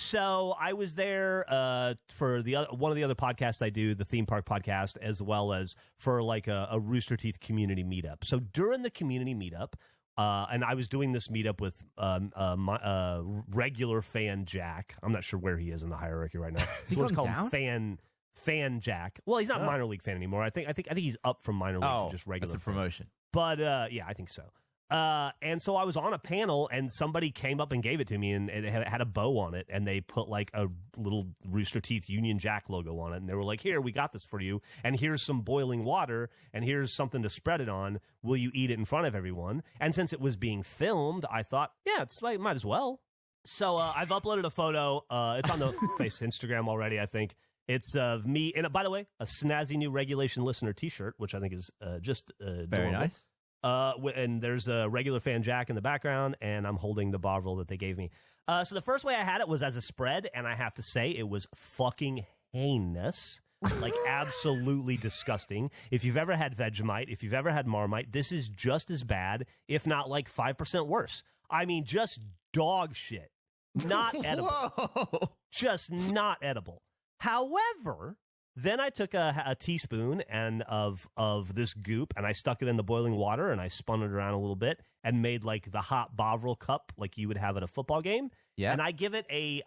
So I was there for one of the other podcasts I do, the theme park podcast, as well as for like a Rooster Teeth community meetup. So during the community meetup, and I was doing this meetup with regular fan Jack. I'm not sure where he is in the hierarchy right now. Is he going down? Fan Jack. Well, he's not minor league fan anymore. I think he's up from minor league to just regular. That's a promotion. But yeah, I think so. And so I was on a panel, and somebody came up and gave it to me, and it had a bow on it, and they put like a little Rooster Teeth Union Jack logo on it, and they were like, "Here, we got this for you, and here's some boiling water, and here's something to spread it on. Will you eat it in front of everyone?" And since it was being filmed, I thought, yeah, it's like might as well. So I've uploaded a photo. It's on the Face Instagram already, I think. It's of me, and by the way, a snazzy new Regulation Listener T-shirt, which I think is just very nice. And there's a regular fan Jack in the background, and I'm holding the Bovril that they gave me. So the first way I had it was as a spread, and I have to say it was fucking heinous. Like, absolutely disgusting. If you've ever had Vegemite, if you've ever had Marmite, this is just as bad, if not like 5% worse. I mean, just dog shit. Not edible. Whoa. Just not edible. However, then I took a teaspoon of this goop, and I stuck it in the boiling water, and I spun it around a little bit and made like the hot Bovril cup like you would have at a football game. Yeah. And I give it a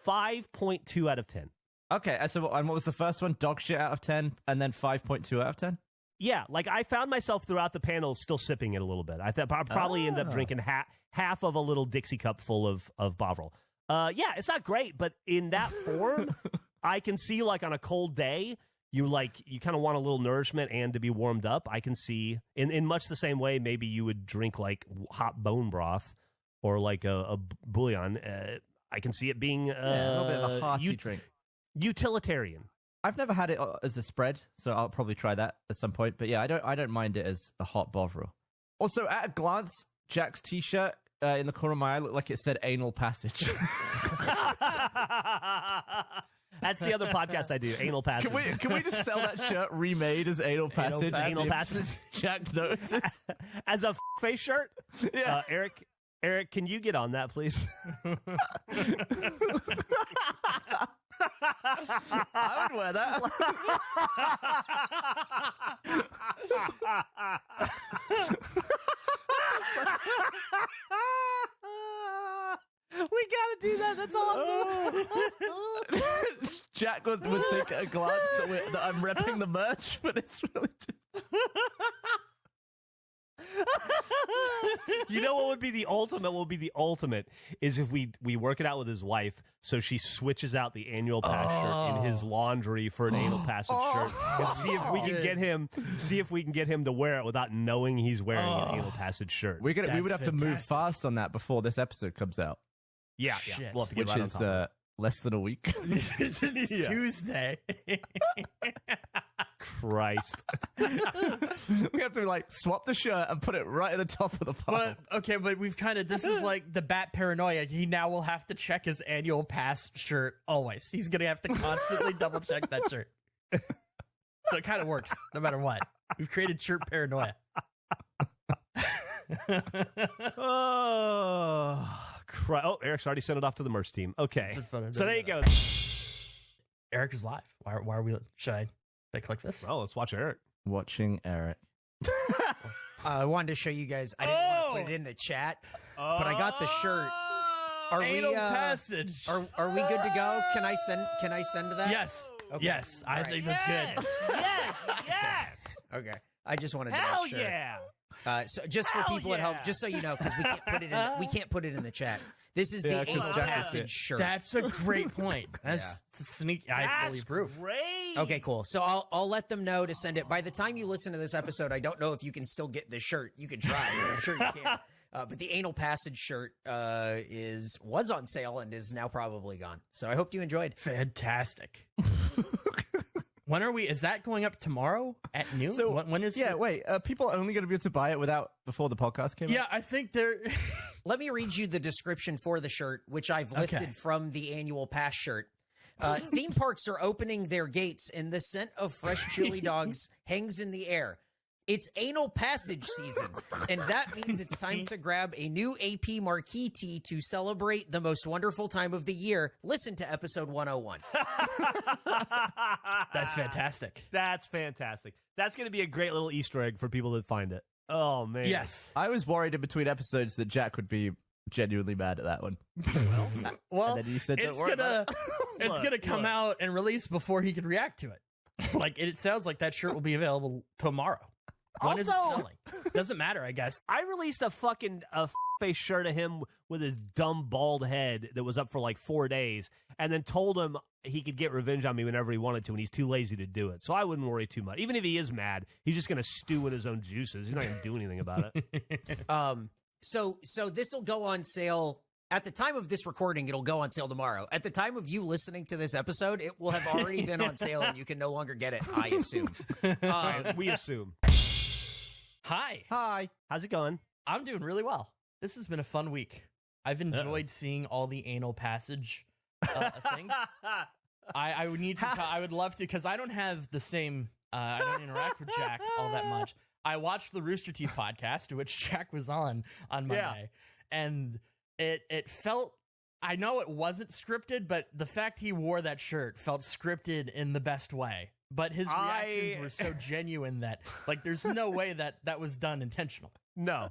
5.2 out of 10. Okay, so and what was the first one? Dog shit out of 10, and then 5.2 out of 10? Yeah, like I found myself throughout the panel still sipping it a little bit. I thought I'd probably end up drinking half of a little Dixie cup full of Bovril. Yeah, it's not great, but in that form, I can see like on a cold day, you kind of want a little nourishment and to be warmed up. I can see in much the same way maybe you would drink like hot bone broth or like a bouillon. I can see it being a little bit of a hearty drink. Utilitarian. I've never had it as a spread, so I'll probably try that at some point. But yeah, I don't mind it as a hot Bovril. Also, at a glance, Jack's t-shirt in the corner of my eye looked like it said anal passage. That's the other podcast I do, Anal Passage. Can we just sell that shirt remade as Anal Passage? Anal Passage. Jack notices. As a face shirt? Yeah. Eric, can you get on that, please? I would wear that. We gotta do that. That's awesome. Jack would think at a glance that I'm repping the merch, but it's really just... You know what would be the ultimate? What would be the ultimate is if we work it out with his wife, so she switches out the annual pass shirt in his laundry for an anal passage shirt, and see if we can get him to wear it without knowing he's wearing an anal passage shirt. We would have to move fast on that before this episode comes out. Yeah, we'll have to get which right is on top less than a week. This is Tuesday. Christ. We have to like swap the shirt and put it right at the top of the pile. But we've this is like the bat paranoia. He now will have to check his annual pass shirt always. He's going to have to constantly double check that shirt. So it kind of works no matter what. We've created shirt paranoia. Oh, Eric's already sent it off to the merch team. Okay. So there you go. Eric is live. Why are we... Should I click this? Oh, let's watch Eric. Watching Eric. I wanted to show you guys. I didn't want to put it in the chat, but I got the shirt. Are Anal passage. Are we good to go? Can I send that? Yes. Okay. Yes. I think that's good. Yes. Okay. I just wanted to Hell make sure. yeah. So just for people at home, just so you know, because we can't put it in the chat. This is the anal passage shirt. That's a great point. That's sneaky. I fully approve. Great. Okay, cool. So I'll let them know to send it. By the time you listen to this episode, I don't know if you can still get this shirt. You could try. I'm sure you can. But the anal passage shirt was on sale and is now probably gone. So I hope you enjoyed. Fantastic. When are we? Is that going up tomorrow at noon? So when is? Yeah, wait. Are people only going to be able to buy it before the podcast came out? Yeah, I think they're. Let me read you the description for the shirt, which I've lifted from the annual pass shirt. Theme parks are opening their gates, and the scent of fresh chili dogs hangs in the air. It's anal passage season, and that means it's time to grab a new AP marquee tea to celebrate the most wonderful time of the year. Listen to episode 101. That's fantastic. That's fantastic. That's going to be a great little Easter egg for people that find it. Oh, man. Yes. I was worried in between episodes that Jack would be genuinely mad at that one. Well, And then you said, it's "Don't worry about gonna it's gonna come out and release before he can react to it. Like it sounds like that shirt will be available tomorrow. When is it Also- selling? Doesn't matter, I guess. I released a face shirt of him with his dumb bald head that was up for like 4 days, and then told him he could get revenge on me whenever he wanted to, and he's too lazy to do it. So I wouldn't worry too much. Even if he is mad, he's just going to stew in his own juices. He's not going to do anything about it. So this will go on sale at the time of this recording. It'll go on sale tomorrow. At the time of you listening to this episode, it will have already been on sale, and you can no longer get it. I assume. We assume. Hi. Hi. How's it going? I'm doing really well. This has been a fun week. I've enjoyed seeing all the anal passage things. I would need to. I would love to, because I don't have the same. I don't interact with Jack all that much. I watched the Rooster Teeth podcast, which Jack was on Monday, and it felt. I know it wasn't scripted, but the fact he wore that shirt felt scripted in the best way. But his reactions were so genuine that, like, there's no way that was done intentional. No.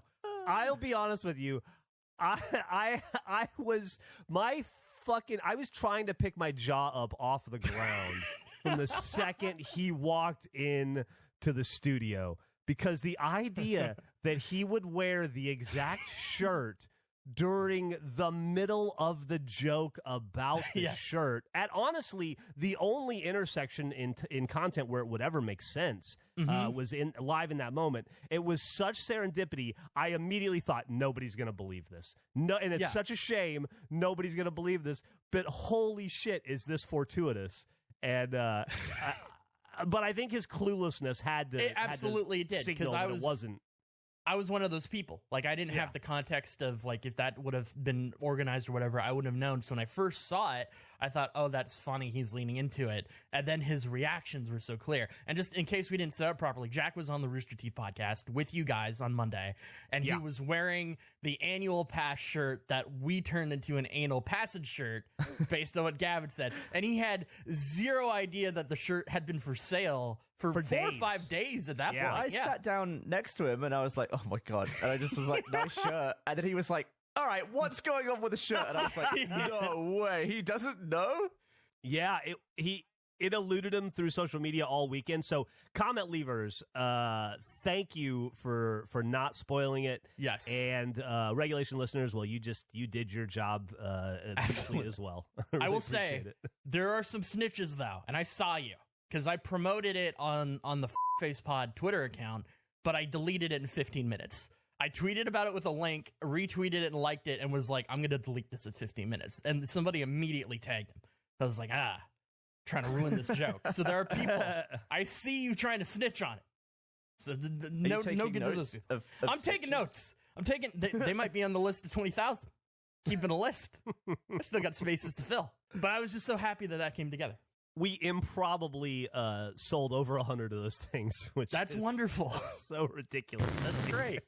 I'll be honest with you. I was trying to pick my jaw up off the ground from the second he walked in to the studio, because the idea that he would wear the exact shirt during the middle of the joke about the shirt at honestly the only intersection in content where it would ever make sense was live in that moment. It was such serendipity. I immediately thought nobody's gonna believe this. No, and it's such a shame nobody's gonna believe this. But holy shit, is this fortuitous? And but I think his cluelessness had to. It absolutely did, because it wasn't. I was one of those people. Like, I didn't have the context of, like, if that would have been organized or whatever, I wouldn't have known. So when I first saw it, I thought, oh, that's funny. He's leaning into it. And then his reactions were so clear. And just in case we didn't set up properly, Jack was on the Rooster Teeth podcast with you guys on Monday, and he was wearing the annual pass shirt that we turned into an anal passage shirt based on what Gavin said. And he had zero idea that the shirt had been for sale for 4 or 5 days at that point. I sat down next to him and I was like, oh my God. And I just was like, nice shirt. And then he was like, all right, what's going on with the shirt? And I was like, no way. He doesn't know? Yeah, it eluded him through social media all weekend. So comment leavers, thank you for not spoiling it. Yes. And regulation listeners, well, you did your job beautifully as well. I will say, there are some snitches though, and I saw you, because I promoted it on the Face Pod Twitter account, but I deleted it in 15 minutes. I tweeted about it with a link, retweeted it and liked it, and was like, I'm going to delete this in 15 minutes. And somebody immediately tagged him. I was like, trying to ruin this joke. So there are people, I see you trying to snitch on it. So no good to those. I'm taking notes. I'm taking, they might be on the list of 20,000. Keeping a list. I still got spaces to fill. But I was just so happy that came together. We improbably sold over 100 of those things, which that's wonderful. So ridiculous. That's great.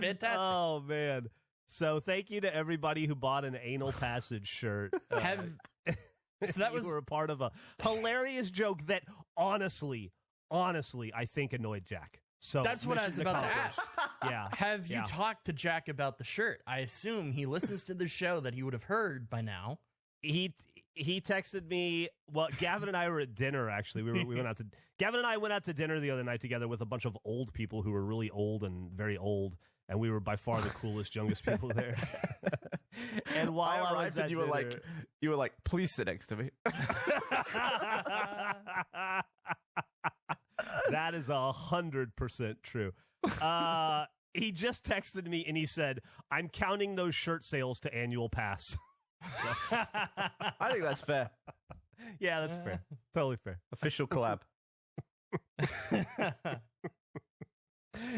Fantastic. Oh man! So thank you to everybody who bought an anal passage shirt. So that was a part of a hilarious joke that honestly, I think annoyed Jack. So that's what I was about to ask. Yeah. Have you talked to Jack about the shirt? I assume he listens to the show that he would have heard by now. He texted me. Well, Gavin and I were at dinner. Actually, Gavin and I went out to dinner the other night together with a bunch of old people who were really old and very old, and we were by far the coolest, youngest people there. And while I arrived, and you were like, please sit next to me. That is 100% true. He just texted me and he said, "I'm counting those shirt sales to annual pass." So. I think that's fair. Yeah, that's fair. Totally fair. Official collab.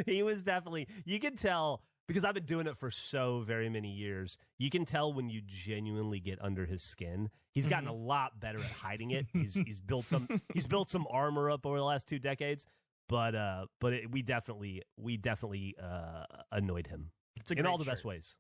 He was definitely, you can tell, because I've been doing it for so very many years, you can tell when you genuinely get under his skin. He's gotten a lot better at hiding it. He's built some armor up over the last 2 decades. we definitely annoyed him in all the best ways,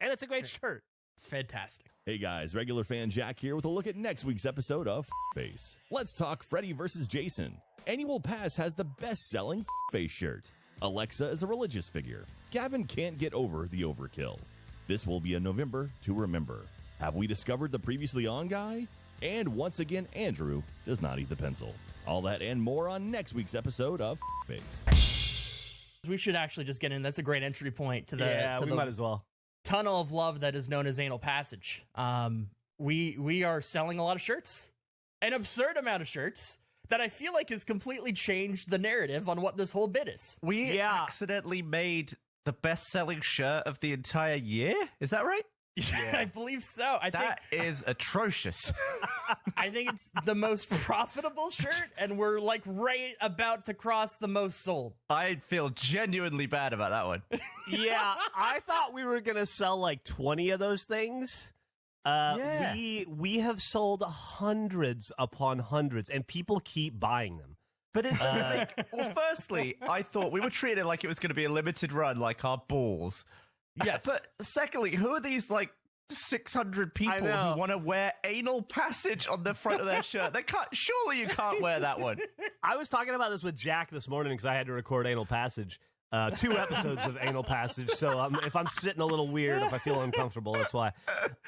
and it's a great shirt. It's fantastic. Hey guys, regular fan Jack here with a look at next week's episode of Face. Let's talk Freddy versus Jason. Annual Pass has the best-selling Face shirt. Alexa is a religious figure. Gavin can't get over the overkill. This will be a November to remember. Have we discovered the previously on guy? And once again, Andrew does not eat the pencil. All that and more on next week's episode of Face. We should actually just get in. That's a great entry point to the we might as well. tunnel of love that is known as Anal Passage. We are selling a lot of shirts, an absurd amount of shirts that I feel like has completely changed the narrative on what this whole bit is. We accidentally made the best-selling shirt of the entire year. Is that right? Yeah, I believe so. That is atrocious. I think it's the most profitable shirt, and we're like right about to cross the most sold. I feel genuinely bad about that one. Yeah, I thought we were gonna sell like 20 of those things. We have sold hundreds upon hundreds, and people keep buying them. But it doesn't make... Well, firstly, I thought we were treating it like it was going to be a limited run, like our balls. Yes. But secondly, who are these, like, 600 people who want to wear Anal Passage on the front of their shirt? They can't... Surely you can't wear that one. I was talking about this with Jack this morning because I had to record Anal Passage. 2 episodes of Anal Passage, so if I'm sitting a little weird, if I feel uncomfortable, that's why.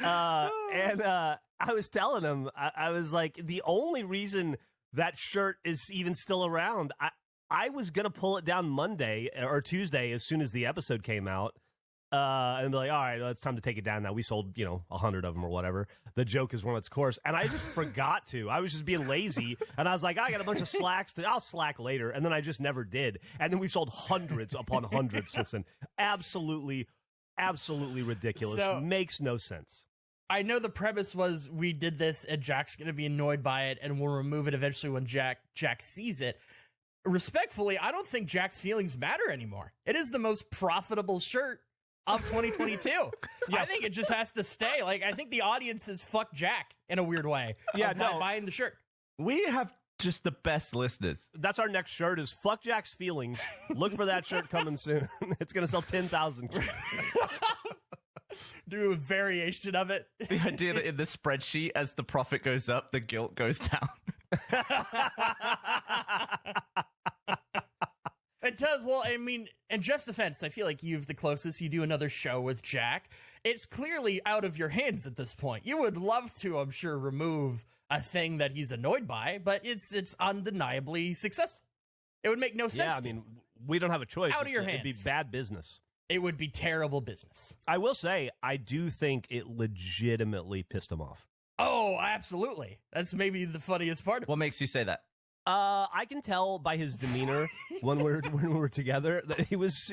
I was telling him, I was like, the only reason that shirt is even still around, I was going to pull it down Monday or Tuesday as soon as the episode came out. And be like, all right, well, it's time to take it down now. We sold, 100 of them or whatever. The joke has run its course. And I just forgot to. I was just being lazy. And I was like, I got a bunch of slacks. I'll slack later. And then I just never did. And then we've sold hundreds upon hundreds since then. Absolutely ridiculous. So, makes no sense. I know the premise was we did this and Jack's going to be annoyed by it and we'll remove it eventually when Jack sees it. Respectfully, I don't think Jack's feelings matter anymore. It is the most profitable shirt of 2022. I think it just has to stay. Like, I think the audience is fuck Jack in a weird way. Yeah, not buying the shirt. We have just the best listeners. That's our next shirt is fuck Jack's feelings. Look for that shirt coming soon. It's going to sell 10,000. Do a variation of it. The idea that in the spreadsheet, as the profit goes up, the guilt goes down. It does. Well, I mean, in just defense, I feel like you've the closest. You do another show with Jack. It's clearly out of your hands at this point. You would love to, I'm sure, remove a thing that he's annoyed by, but it's undeniably successful. It would make no sense. Yeah, I mean, we don't have a choice. Out of your hands. It'd be bad business. It would be terrible business. I will say, I do think it legitimately pissed him off. Oh, absolutely. That's maybe the funniest part. What makes you say that? I can tell by his demeanor when we're together that he was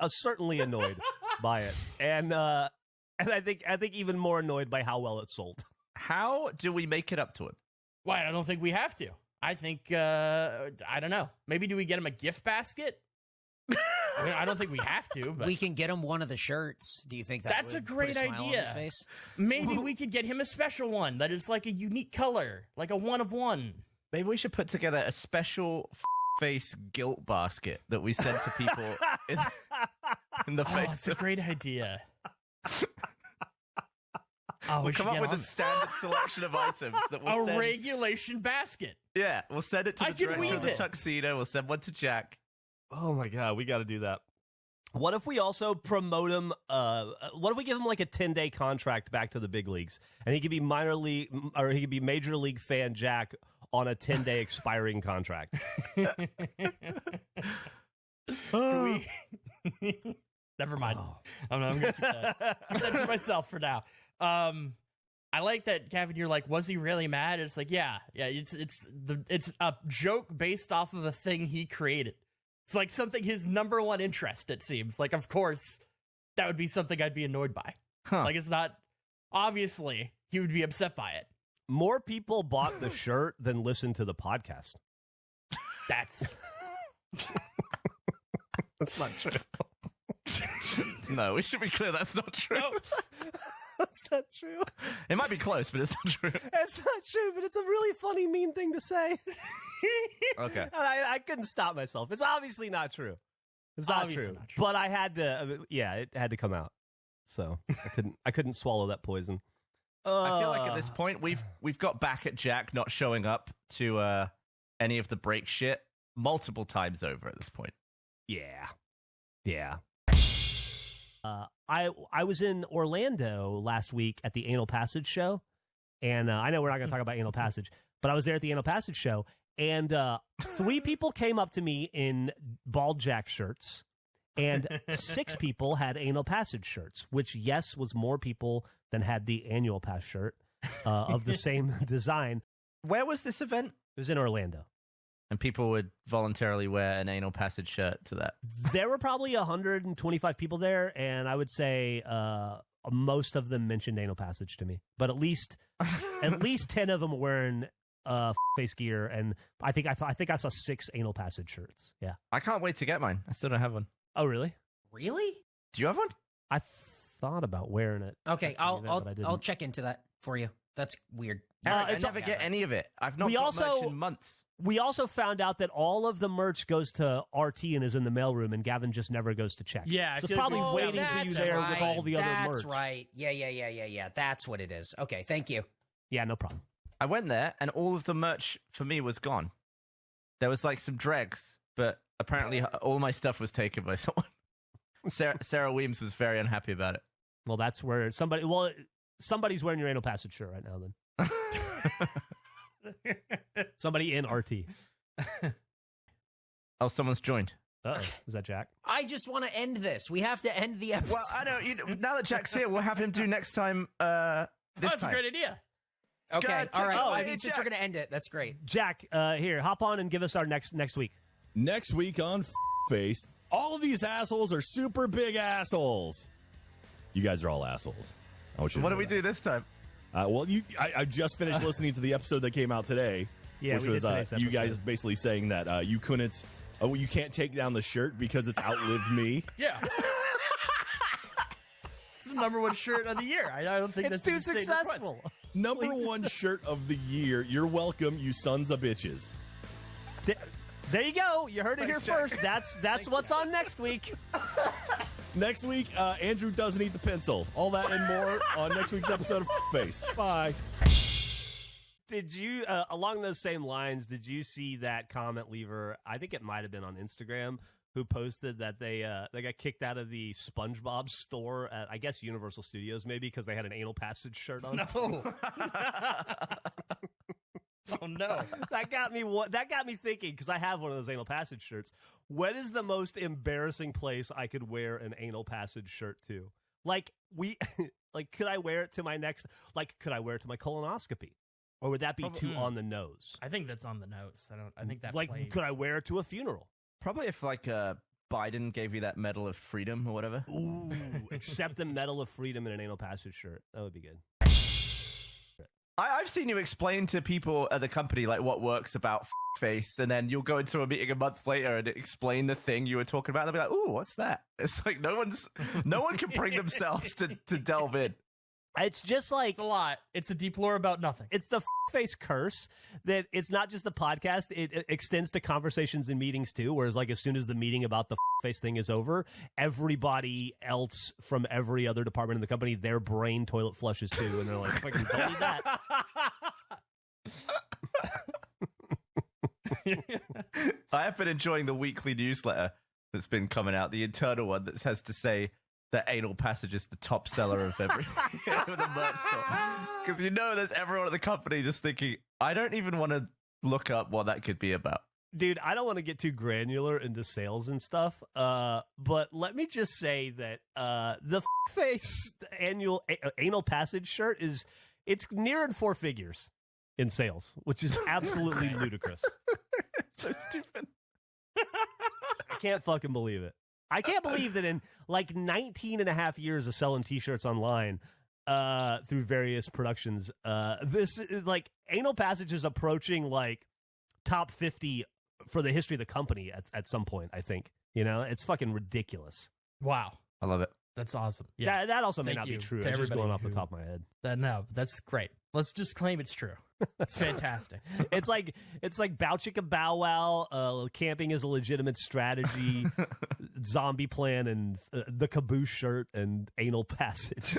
certainly annoyed by it, and I think even more annoyed by how well it sold. How do we make it up to him? Why? I don't think we have to. I think I don't know. Maybe do we get him a gift basket? I mean, I don't think we have to. But we can get him one of the shirts. Do you think that's would a great put a smile on idea? his face? Maybe we could get him a special one that is like a unique color, like a one of one. Maybe we should put together a special face guilt basket that we send to people in the face. Oh, it's a great idea. We'll come up with a standard selection of items that we'll send. Regulation basket. Yeah, we'll send it to the director of the tuxedo. We'll send one to Jack. Oh my god, we got to do that. What if we also promote him? What if we give him like a 10-day contract back to the big leagues, and he could be minor league or he could be major league fan Jack on a 10-day expiring contract? Can we? Never mind. I'm going to keep that to myself for now. I like that, Kevin. You're like, was he really mad? It's like, yeah. It's a joke based off of a thing he created. It's like something his number one interest. It seems like, of course, that would be something I'd be annoyed by. Like, it's not. Obviously, he would be upset by it. More people bought the shirt than listened to the podcast. That's not true. No, we should be clear. That's not true. No. That's not true. It might be close, but it's not true. It's not true, but it's a really funny, mean thing to say. Okay. And I couldn't stop myself. It's obviously not true. It's not Obviously true. not true. But I had to. It had to come out. So I couldn't swallow that poison. I feel like at this point we've got back at Jack not showing up to any of the break shit multiple times over at this point. Yeah. I was in Orlando last week at the Anal Passage show, and I know we're not going to talk about Anal Passage, but I was there at the Anal Passage show, and 3 people came up to me in Bald Jack shirts, and 6 people had Anal Passage shirts, which, yes, was more people than had the Annual Pass shirt of the same design. Where was this event? It was in Orlando. And people would voluntarily wear an Anal Passage shirt to that. There were probably 125 people there, and I would say most of them mentioned Anal Passage to me. But at least 10 of them were wearing face gear, and I think I saw 6 Anal Passage shirts. Yeah. I can't wait to get mine. I still don't have one. Oh, really? Really? Do you have one? I thought about wearing it. Okay, after the event, but I didn't. I'll check into that for you. That's weird. I never get any of it. I've not We got also- merch in months. We also found out that all of the merch goes to RT and is in the mailroom, and Gavin just never goes to check. Yeah, so it's I feel probably like we- waiting for you there with all the other merch. That's right. Yeah. That's what it is. Okay, thank you. Yeah, no problem. I went there and all of the merch for me was gone. There was like some dregs, but apparently all my stuff was taken by someone. Sarah Weems was very unhappy about it. Well, that's where somebody's wearing your Anal Passage shirt right now. Then somebody in RT. Oh, someone's joined. Uh-oh. Is that Jack? I just want to end this. We have to end the episode. Well, I know. Now that Jack's here, we'll have him do next time. That's a great idea. Okay, God, all right. oh, I it's mean, since Jack. we're going to end it, that's great. Jack, here, hop on and give us our next week. Next week on Face, all of these assholes are super big assholes. You guys are all assholes. I want you to What know do we that. do this time? Well, I just finished listening to the episode that came out today, Yeah, which we was did today's you guys episode. basically saying that you couldn't, you can't take down the shirt because it's outlived me. Yeah. It's the number 1 shirt of the year. I don't think It's that's an too insane successful. request. Number 1 shirt of the year. You're welcome, you sons of bitches. There you go. You heard it Thanks, here Jack. first. That's what's on next week. Next week, Andrew doesn't eat the pencil. All that and more on next week's episode of Face. Bye. Did you, along those same lines, did you see that comment lever? I think it might have been on Instagram, who posted that they got kicked out of the SpongeBob store at, I guess, Universal Studios, maybe because they had an Anal Passage shirt on. No. Oh no. That got me thinking, because I have one of those Anal Passage shirts. What is the most embarrassing place I could wear an Anal Passage shirt to? Like, could I wear it to my next? Like, could I wear it to my colonoscopy, or would that be too on the nose? I think that's on the nose. I think that Like, plays. could I wear it to a funeral? Probably if like Biden gave you that Medal of Freedom or whatever. Ooh, accept the Medal of Freedom in an Anal Passage shirt. That would be good. I've seen you explain to people at the company like what works about face, and then you'll go into a meeting a month later and explain the thing you were talking about. They'll be like, "Ooh, what's that?" It's like no one can bring themselves to delve in. It's just like It's a lot. It's a deep lore about nothing. it's the face curse that it's not just the podcast, it extends to conversations and meetings too, whereas like as soon as the meeting about the face thing is over, everybody else from every other department in the company, their brain toilet flushes too, and they're like, fucking don't need that. I have been enjoying the weekly newsletter that's been coming out, the internal one that has to say that Anal Passage is the top seller of every of the merch store. Because you know there's everyone at the company just thinking, I don't even want to look up what that could be about. Dude, I don't want to get too granular into sales and stuff, but let me just say that the face annual Anal Passage shirt it's nearing 4 figures in sales, which is absolutely ludicrous. So stupid. I can't fucking believe it. I can't believe that in like 19 and a half years of selling t-shirts online through various productions, this like Anal Passage is approaching like top 50 for the history of the company at some point, I think. You know, it's fucking ridiculous. Wow. I love it. That's awesome. Yeah. That also may Thank not be you true. to It's just going everybody off the who- top of my head. No, that's great. Let's just claim it's true. It's fantastic. It's like Bow Chicka Bow Wow. Camping is a legitimate strategy. Zombie plan and the caboose shirt and anal passage.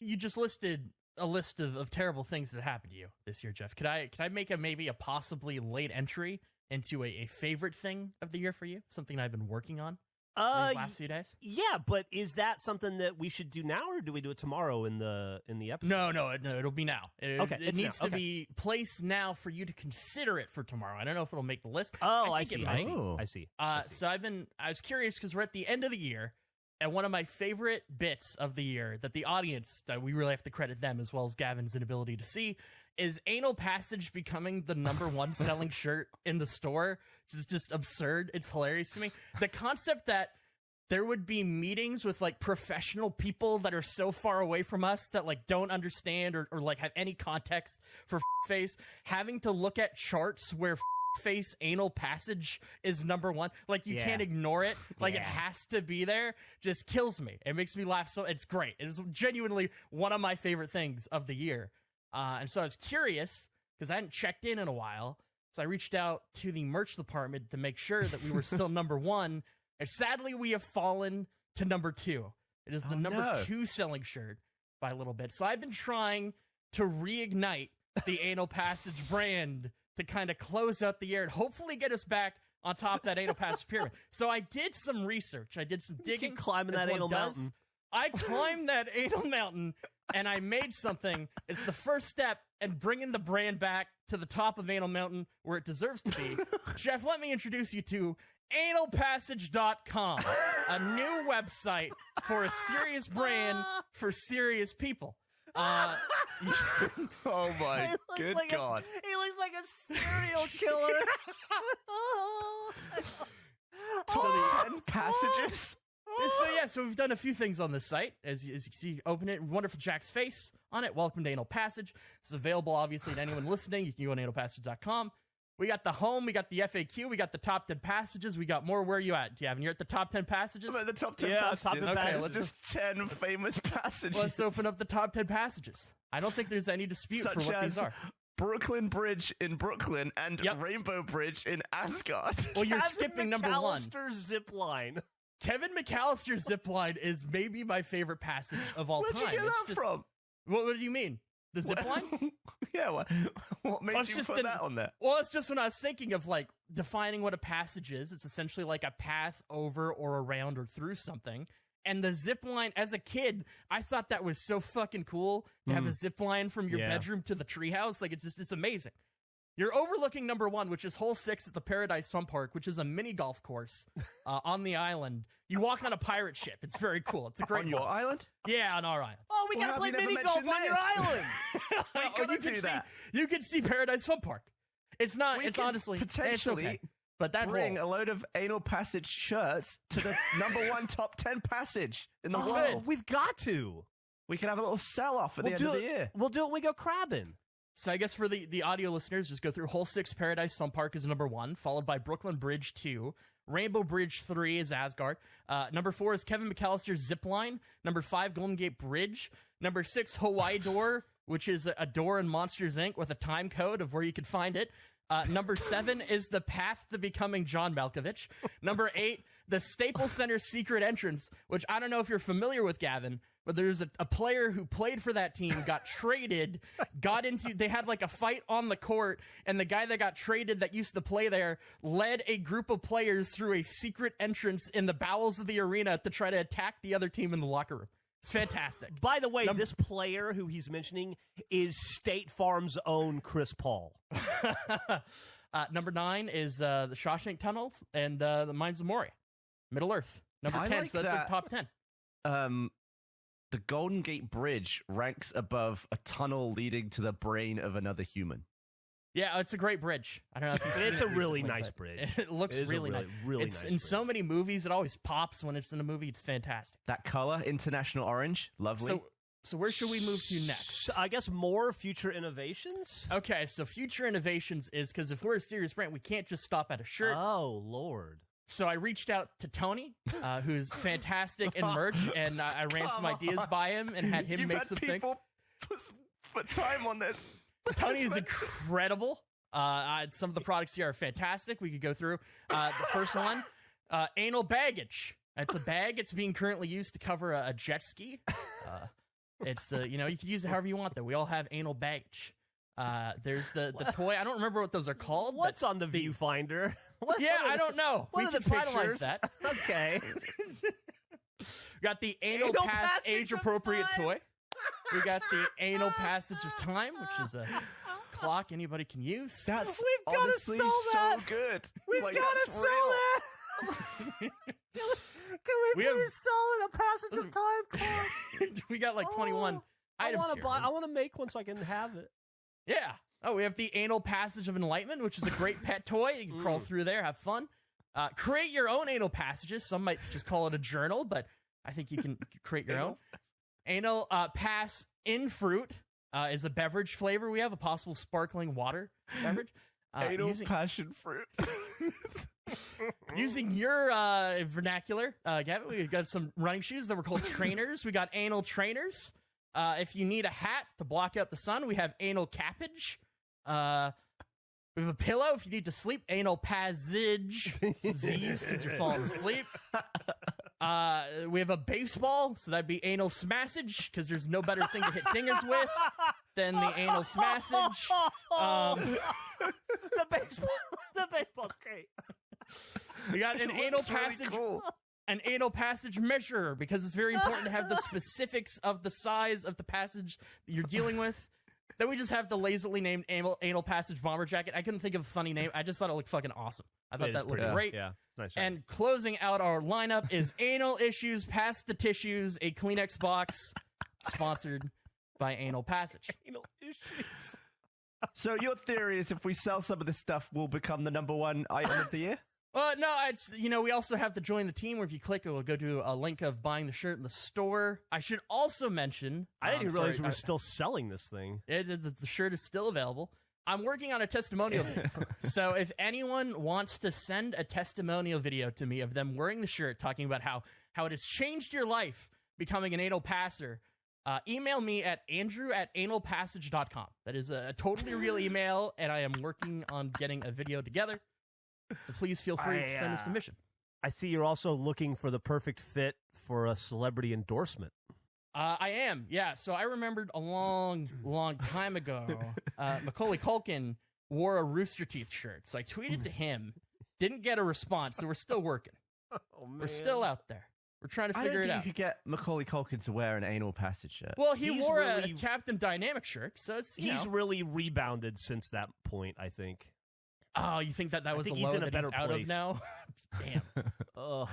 You just listed a list of terrible things that happened to you this year, Jeff. Could I make maybe a possibly late entry into a favorite thing of the year for you? Something I've been working on these last few days? Yeah, but is that something that we should do now, or do we do it tomorrow in the episode? No, it'll be now. It needs to be placed now for you to consider it for tomorrow. I don't know if it'll make the list. Oh, I think see. it might. I see. So I was curious because we're at the end of the year, and one of my favorite bits of the year that the audience, that we really have to credit them as well as Gavin's inability to see, is anal passage becoming the #1 selling shirt in the store. It's just absurd. It's hilarious to me. The concept that there would be meetings with like professional people that are so far away from us that like don't understand or like have any context for face, having to look at charts where face anal passage is #1. Like you can't ignore it. Like it has to be there. Just kills me. It makes me laugh. So it's great. It is genuinely one of my favorite things of the year. And so I was curious because I hadn't checked in a while. So I reached out to the merch department to make sure that we were still #1. And sadly, we have fallen to #2. It is the number 2 selling shirt by a little bit. So I've been trying to reignite the anal passage brand to kind of close out the year and hopefully get us back on top of that anal passage pyramid. So I did some research. I did some digging. Keep climbing as that one anal does. mountain. I climbed that anal mountain and I made something. It's the first step in bringing the brand back to the top of Anal Mountain where it deserves to be. Jeff, let me introduce you to analpassage.com, a new website for a serious brand for serious people. Oh my good God. He looks like a serial killer. Top 10 passages? So we've done a few things on this site. As you can see, open it, wonderful Jack's face on it. Welcome to Anal Passage. It's available, obviously, to anyone listening. You can go on analpassage.com. We got the home, we got the FAQ, we got the top 10 passages, we got more. Where are you at, Gavin? You're at the top 10 passages? I'm at the top 10 Yeah, passages. top 10 Okay, passages. let's just 10 famous passages. Let's open up the top 10 passages. I don't think there's any dispute for Such what as these are. Brooklyn Bridge in Brooklyn and Rainbow Bridge in Asgard. Well, you're Kevin skipping #1. McAllister's zip line. Kevin McAllister's zipline is maybe my favorite passage of all Where'd time. you get that from? What do you mean? The zipline? Yeah, what made you put that on there? Well, it's just when I was thinking of like defining what a passage is. It's essentially like a path over or around or through something. And the zip line, as a kid, I thought that was so fucking cool to have a zip line from your bedroom to the treehouse. Like it's amazing. You're overlooking #1, which is hole 6 at the Paradise Fun Park, which is a mini golf course on the island. You walk on a pirate ship. It's very cool. It's a great On your island? Yeah, on our island. Oh, we Well, gotta have play you never mini golf on mentioned your this? island. We gotta do that. You can see Paradise Fun Park. It's not. We It's could honestly potentially it's okay. But that bring hole, a load of anal passage shirts to the #1 top 10 passage in the Oh, world. we've got to. We can have a little sell-off at the end of the year. We'll do it when we go crabbing. So I guess for the audio listeners, just go through hole 6. Paradise Fun Park is #1, followed by Brooklyn Bridge 2. Rainbow Bridge 3 is Asgard. #4 is Kevin McAllister's Zipline. #5, Golden Gate Bridge. #6, Hawaii Door, which is a door in Monsters, Inc. with a time code of where you can find it. #7 is The Path to Becoming John Malkovich. #8, the Staples Center Secret Entrance, which I don't know if you're familiar with, Gavin, but there's a player who played for that team, got traded, they had like a fight on the court, and the guy that got traded that used to play there led a group of players through a secret entrance in the bowels of the arena to try to attack the other team in the locker room. It's fantastic. By the way, this player who he's mentioning is State Farm's own Chris Paul. #9 is the Shawshank Tunnels and the Mines of Moria, Middle Earth. #10, like so that's that. our top 10. The Golden Gate Bridge ranks above a tunnel leading to the brain of another human. Yeah, it's a great bridge. I don't know if you've seen It's it a really recently, nice but bridge. It looks It is a really nice. really It's nice in so bridge. many movies. It always pops when it's in a movie. It's fantastic. That color, international orange, lovely. So where should we move to next? So I guess more future innovations. Okay, so future innovations is because if we're a serious brand, we can't just stop at a shirt. Oh Lord. So I reached out to Tony, who's fantastic in merch, and I ran some ideas by him and had him make some things. Put time on this. Tony is incredible. Some of the products here are fantastic. We could go through. The first one, anal baggage. It's a bag. It's being currently used to cover a jet ski. It's you can use it however you want. Though we all have anal baggage. There's the toy. I don't remember what those are called. What's on the viewfinder? I don't know. What we are can the finalize pictures? that. Okay. Got the anal pass age appropriate toy. We got the anal passage of time, which is a clock anybody can use. That's We've gotta honestly sell so that. good. We've Like, got to that's sell real. that. Can we We have- please sell it a passage of time card? We got like 21 items here. I want to make one so I can have it. Yeah. Oh, we have the anal passage of enlightenment, which is a great pet toy. You can crawl through there, have fun. Create your own anal passages. Some might just call it a journal, but I think you can create your own. Anal pass in fruit is a beverage flavor. We have a possible sparkling water beverage. Anal passion fruit. Using your vernacular, Gavin, we got some running shoes that were called trainers. We got anal trainers. If you need a hat to block out the sun, we have anal cappage. We have a pillow if you need to sleep. Anal passage. Some Z's because you're falling asleep. We have a baseball, so that'd be anal smassage because there's no better thing to hit fingers with than the anal smassage. The baseball's great. We got an anal passage. Cool. An anal passage measurer because it's very important to have the specifics of the size of the passage that you're dealing with. Then we just have the lazily named anal passage bomber jacket. I couldn't think of a funny name. I just thought it looked fucking awesome. I thought that looked great. Yeah, it's nice. And closing out our lineup is Anal Issues Pass the Tissues, a Kleenex box sponsored by Anal Passage. Anal issues. So your theory is if we sell some of this stuff, we'll become the #1 item of the year? No, it's we also have to join the team where if you click it will go to a link of buying the shirt in the store. I should also mention I didn't even realize we were still selling this thing. the shirt is still available. I'm working on a testimonial video. So if anyone wants to send a testimonial video to me of them wearing the shirt talking about how it has changed your life becoming an anal passer, email me at andrew@analpassage.com. That is a totally real email, and I am working on getting a video together. So please feel free to send a submission. I see you're also looking for the perfect fit for a celebrity endorsement. I am, yeah. So I remembered a long time ago, Macaulay Culkin wore a Rooster Teeth shirt. So I tweeted to him, didn't get a response, so we're still working. Oh, man. We're still out there. We're trying to I figure don't it think out. you could get Macaulay Culkin to wear an anal passage shirt. Well, he He's wore really- a Captain Dynamic shirt, so it's, He's really rebounded since that point, I think. Oh, you think that was the think low he's in a that better he's out place. of now? Damn. Oh.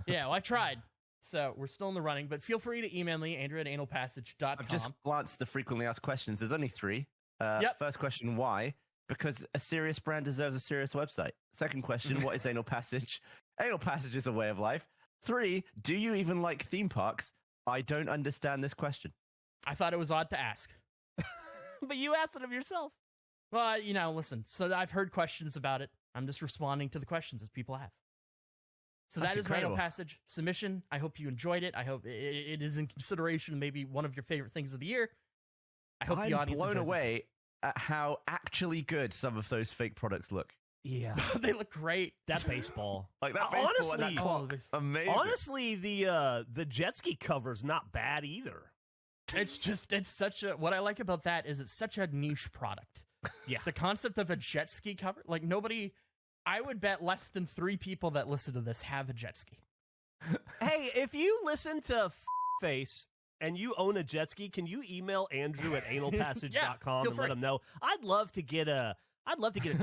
Yeah, well, I tried. So we're still in the running, but feel free to email me, andrew@analpassage.com. I've just glanced the frequently asked questions. There's only 3. Yep. First question, why? Because a serious brand deserves a serious website. Second question, what is anal passage? Anal passage is a way of life. 3, do you even like theme parks? I don't understand this question. I thought it was odd to ask. But you asked it of yourself. Well, listen, so I've heard questions about it. I'm just responding to the questions as people have. So That's that is my anal incredible. passage submission. I hope you enjoyed it. I hope it is in consideration, maybe one of your favorite things of the year. I hope the I'm audience blown enjoys it. away at how actually good some of those fake products look. Yeah. They look great. That baseball. Like that Uh, baseball and honestly- that clock. Amazing. Honestly, the jet ski cover's not bad either. It's such a, what I like about that is it's such a niche product. Yeah. The concept of a jet ski cover, like nobody, I would bet less than 3 people that listen to this have a jet ski. Hey, if you listen to Face and you own a jet ski, can you email Andrew at analpassage.com Yeah, feel and let free. him know? I'd love to get a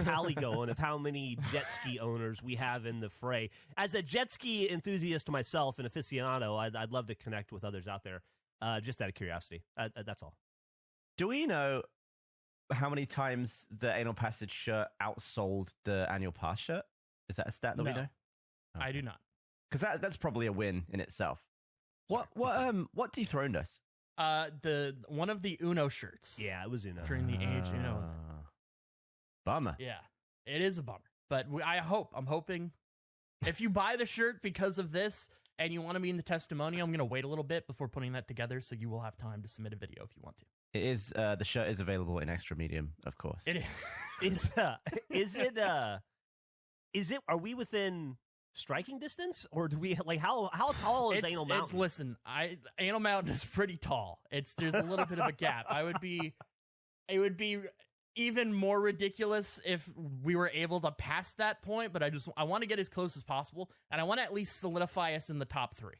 tally going of how many jet ski owners we have in the fray. As a jet ski enthusiast myself and aficionado, I'd love to connect with others out there. Just out of curiosity. That's all. Do we know how many times the anal passage shirt outsold the annual pass shirt? Is that a stat that we No. know? I do not. Because that's probably a win in itself. What dethroned us? The one of the Uno shirts. Yeah, it was Uno. During the age Uno. Bummer. Yeah, it is a bummer. But I'm hoping If you buy the shirt because of this and you want to be in the testimonial, I'm going to wait a little bit before putting that together, so you will have time to submit a video if you want to. It is the shirt is available in extra medium, of course. It Is it? Are we within striking distance, or do we like how tall is Anal Mountain? Listen, Anal Mountain is pretty tall. There's a little bit of a gap. It would be even more ridiculous if we were able to pass that point, but I want to get as close as possible, and I want to at least solidify us in the top 3.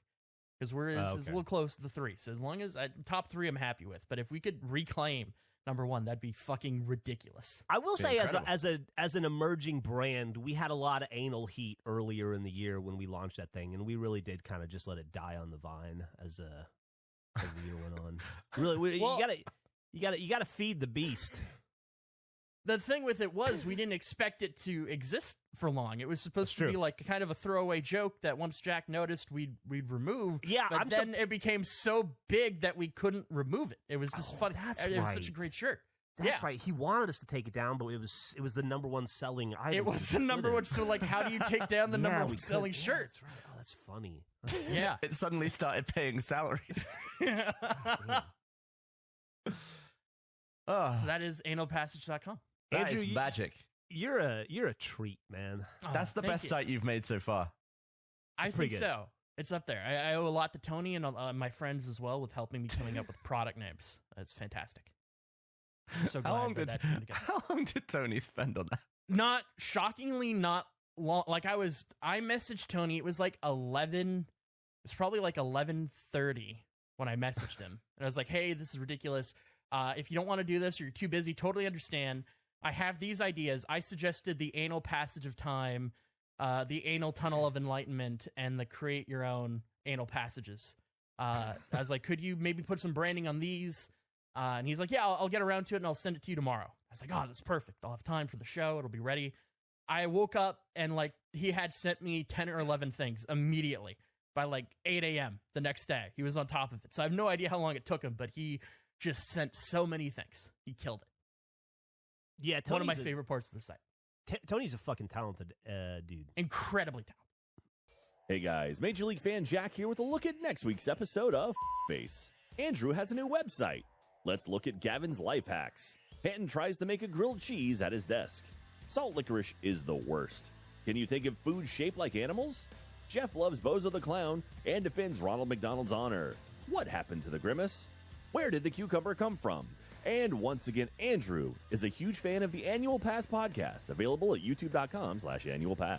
Because we're it's a little close to the 3. So as long as top 3 I'm happy with. But if we could reclaim number 1, that'd be fucking ridiculous. I will say, as an emerging brand, we had a lot of anal heat earlier in the year when we launched that thing, and we really did kind of just let it die on the vine as the year went on. Really, you gotta feed the beast. The thing with it was we didn't expect it to exist for long. It was supposed to be like kind of a throwaway joke that once Jack noticed we'd remove. Yeah, but then it became so big that we couldn't remove it. It was just fun. It was such a great shirt. That's right. He wanted us to take it down, but it was the number one selling item. It was the number one. So like, how do you take down the number one selling shirt? That's right. Oh, that's funny. Yeah, It suddenly started paying salaries. So that is analpassage.com. That Andrew, is magic. You're a treat, man. That's the best site you've made so far. I pretty think good. so. It's up there. I owe a lot to Tony and my friends as well with helping me coming up with product names. It's fantastic. I'm so glad How long that came together. How long did Tony spend on that? Not shockingly, not long. Like I messaged Tony. It was like 11. It was probably like 11:30 when I messaged him, and I was like, "Hey, this is ridiculous. If you don't want to do this or you're too busy, totally understand. I have these ideas. I suggested the anal passage of time, the anal tunnel of enlightenment, and the create your own anal passages. I was like, could you maybe put some branding on these? And he's like, yeah, I'll get around to it and I'll send it to you tomorrow. I was like, oh, that's perfect. I'll have time for the show. It'll be ready. I woke up and like he had sent me 10 or 11 things immediately by like 8 a.m. the next day. He was on top of it. So I have no idea how long it took him, but he just sent so many things. He killed it. Yeah, One of my favorite parts of the site. Tony's a fucking talented dude. Incredibly talented. Hey guys, Major League fan Jack here with a look at next week's episode of Face. Andrew has a new website. Let's look at Gavin's life hacks. Panton tries to make a grilled cheese at his desk. Salt licorice is the worst. Can you think of food shaped like animals? Jeff loves Bozo the Clown and defends Ronald McDonald's honor. What happened to the grimace? Where did the cucumber come from? And once again, Andrew is a huge fan of the Annual Pass podcast, available at youtube.com/annualpass.